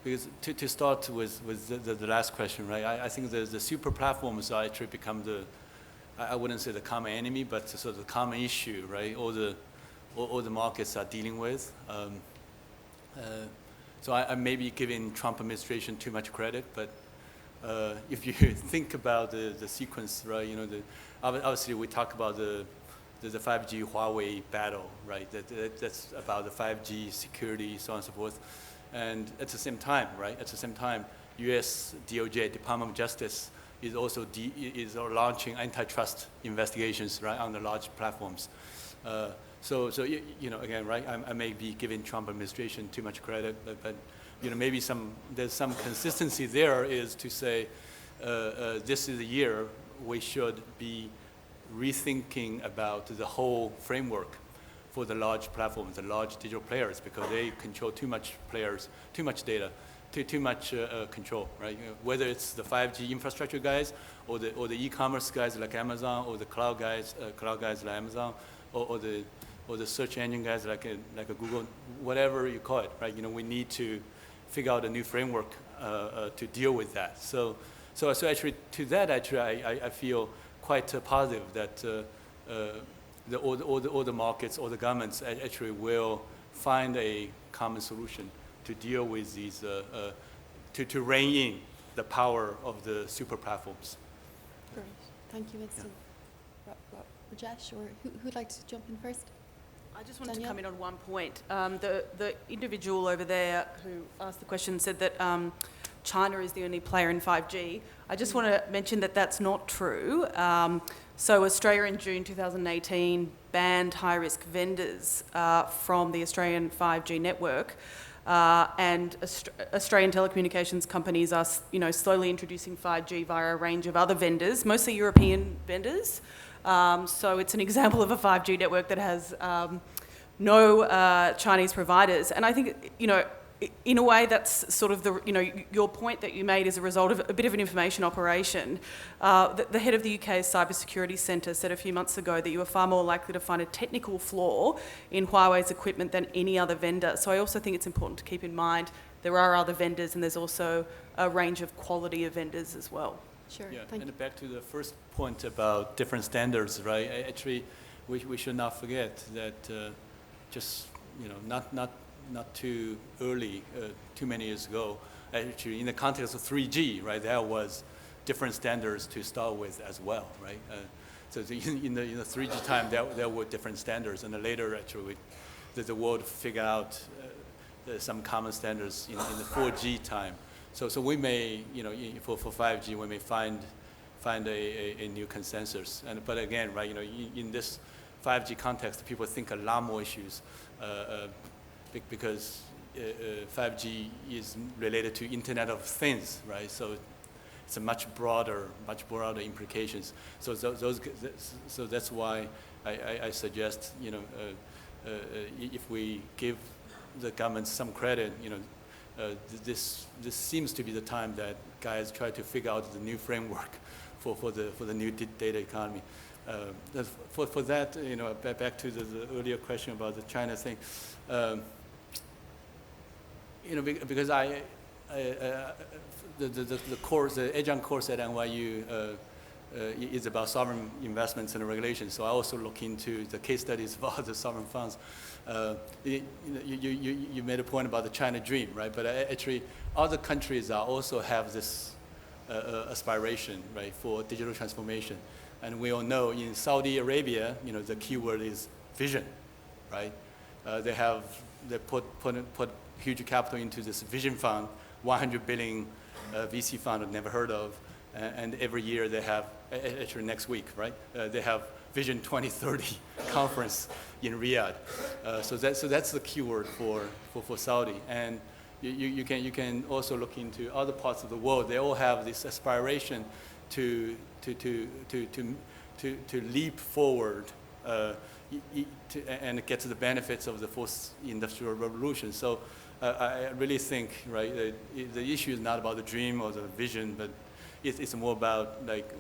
because to start with the last question, right? I think the super platforms are actually become I wouldn't say the common enemy, but sort of the common issue, right? All the markets are dealing with. So I may be giving Trump administration too much credit, but if you think about the sequence, right? You know, obviously we talk about the 5G Huawei battle, right? That's about the 5G security, so on and so forth. And at the same time, right? At the same time, U.S. DOJ, Department of Justice, is also launching antitrust investigations, right, on the large platforms. So you know, again, right? I may be giving Trump administration too much credit, but you know, maybe there's some consistency there. Is to say, this is the year we should be rethinking about the whole framework for the large platforms, the large digital players, because they control too much players, too much data, too much control, right? You know, whether it's the 5G infrastructure guys, or the e-commerce guys like Amazon, or the cloud guys like Amazon, or the search engine guys like a Google, whatever you call it, right? You know, we need to figure out a new framework to deal with that. So actually, to that, actually, I feel quite positive that all the markets, all the governments actually will find a common solution to deal with these, to rein in the power of the super platforms. Great. Thank you, Winston. Yeah. Rajesh, or who'd like to jump in first? I just wanted Danielle? to come in on one point. The individual over there who asked the question said that China is the only player in 5G. I just want to mention that that's not true. So Australia in June 2018 banned high-risk vendors from the Australian 5G network, and Australian telecommunications companies are, you know, slowly introducing 5G via a range of other vendors, mostly European vendors. So it's an example of a 5G network that has no Chinese providers, and I think, you know, in a way, that's sort of the, you know, your point that you made is a result of a bit of an information operation. The head of the UK's Cybersecurity Centre said a few months ago that you were far more likely to find a technical flaw in Huawei's equipment than any other vendor. So I also think it's important to keep in mind there are other vendors, and there's also a range of quality of vendors as well. Sure. Yeah, Thank you. and back to the first point about different standards, right? Actually, we should not forget that just, you know, not too early, too many years ago, actually in the context of 3G, right, there was different standards to start with as well, right? So in the 3G time, there were different standards, and then later, actually, the world figured out some common standards in the 4G time. So we may, you know, for 5G, we may find a new consensus. But again, right, you know, in this 5G context, people think a lot more issues. Because 5G is related to Internet of Things, right? So it's a much broader implications. So that's why I suggest, you know, if we give the government some credit, you know, this seems to be the time that guys try to figure out the new framework for the new data economy. For that, you know, back to the earlier question about the China thing. You know, because the course, the adjunct course at NYU is about sovereign investments and regulations. So I also look into the case studies about the sovereign funds. You made a point about the China dream, right? But actually, other countries also have this aspiration, right, for digital transformation. And we all know in Saudi Arabia, you know, the keyword is vision, right? They put huge capital into this vision fund, 100 billion VC fund I've never heard of, and every year they have, actually next week, right? They have Vision 2030 conference in Riyadh. So that's the keyword for Saudi. And you can also look into other parts of the world. They all have this aspiration to leap forward and get to the benefits of the fourth industrial revolution. So I really think, right, the issue is not about the dream or the vision, but it's more about, like,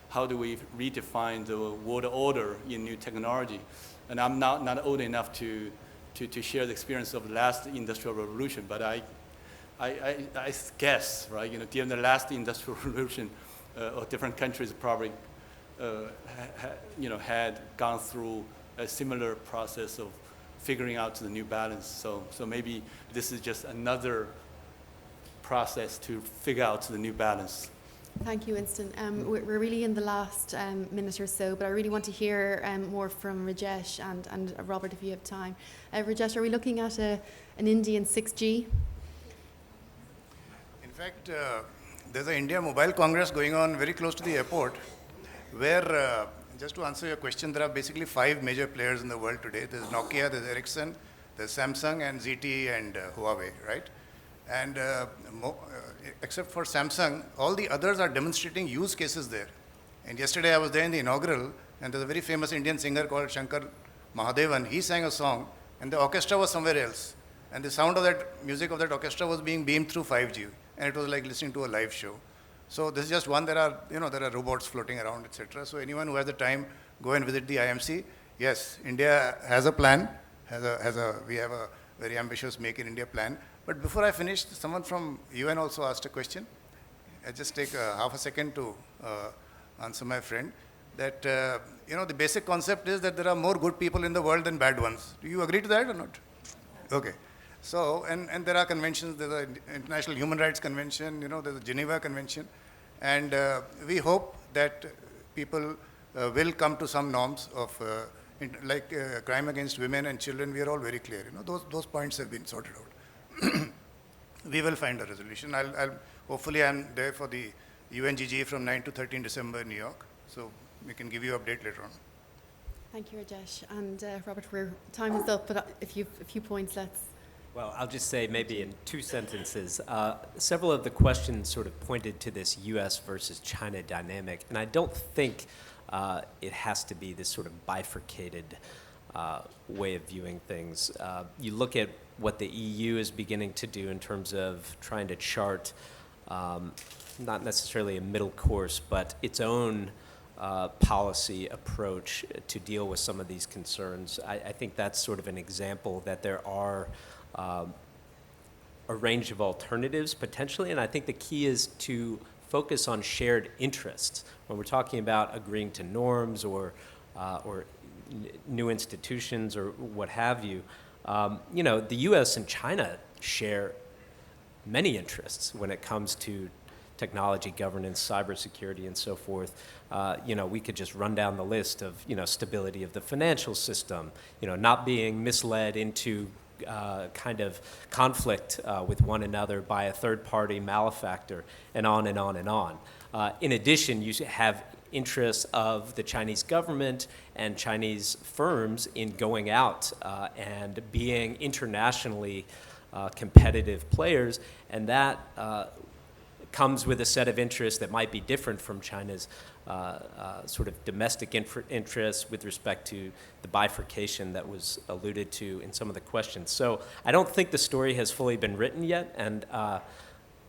how do we redefine the world order in new technology? And I'm not old enough to share the experience of the last industrial revolution, but I guess, right, during the last industrial revolution, or different countries probably, had gone through a similar process of figuring out the new balance. So maybe this is just another process to figure out the new balance. Thank you, Winston. We're really in the last minute or so, but I really want to hear more from Rajesh and Robert if you have time. Rajesh, are we looking at an Indian 6G? In fact, there's an India Mobile Congress going on very close to the airport, where, just to answer your question, there are basically 5 major players in the world today. There's Nokia, there's Ericsson, there's Samsung, and ZTE, and Huawei, right? And except for Samsung, all the others are demonstrating use cases there. And yesterday I was there in the inaugural, and there's a very famous Indian singer called Shankar Mahadevan. He sang a song, and the orchestra was somewhere else. And the sound of that music of that orchestra was being beamed through 5G, and it was like listening to a live show. So this is just one. There are robots floating around, etc. So anyone who has the time, go and visit the IMC. Yes, India has a plan. We have a very ambitious Make in India plan. But before I finish, someone from UN also asked a question. I'll just take half a second to answer my friend. That the basic concept is that there are more good people in the world than bad ones. Do you agree to that or not? Okay. So, and there are conventions. There's an International Human Rights Convention. There's a Geneva Convention, and we hope that people will come to some norms of like crime against women and children. We are all very clear. Those points have been sorted out. We will find a resolution. Hopefully I'm there for the UNGG from 9 to 13 December in New York, so we can give you an update later on. Thank you, Rajesh. And Robert, time is up, but a few points, let's... Well, I'll just say maybe in 2 sentences. Several of the questions sort of pointed to this US versus China dynamic, and I don't think it has to be this sort of bifurcated way of viewing things. You look at what the EU is beginning to do in terms of trying to chart not necessarily a middle course, but its own policy approach to deal with some of these concerns. I think that's sort of an example that there are a range of alternatives potentially, and I think the key is to focus on shared interests. When we're talking about agreeing to norms or new institutions or what have you, the U.S. and China share many interests when it comes to technology governance, cybersecurity, and so forth. We could just run down the list of, stability of the financial system, not being misled into kind of conflict with one another by a third-party malefactor, and on and on and on. In addition, you have interests of the Chinese government and Chinese firms in going out and being internationally competitive players, and that comes with a set of interests that might be different from China's sort of domestic interests with respect to the bifurcation that was alluded to in some of the questions. So I don't think the story has fully been written yet, and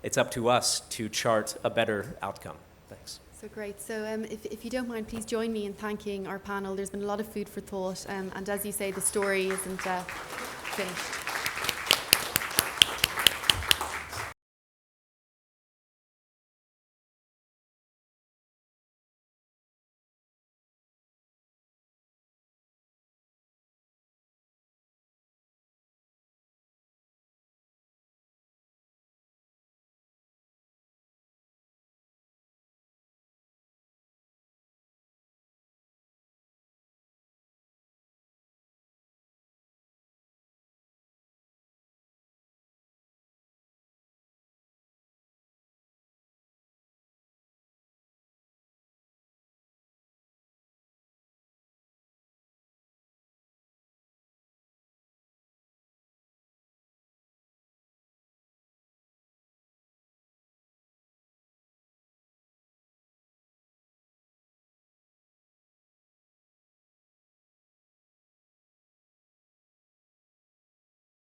it's up to us to chart a better outcome. Thanks. So great. So if you don't mind, please join me in thanking our panel. There's been a lot of food for thought, and as you say, the story isn't finished.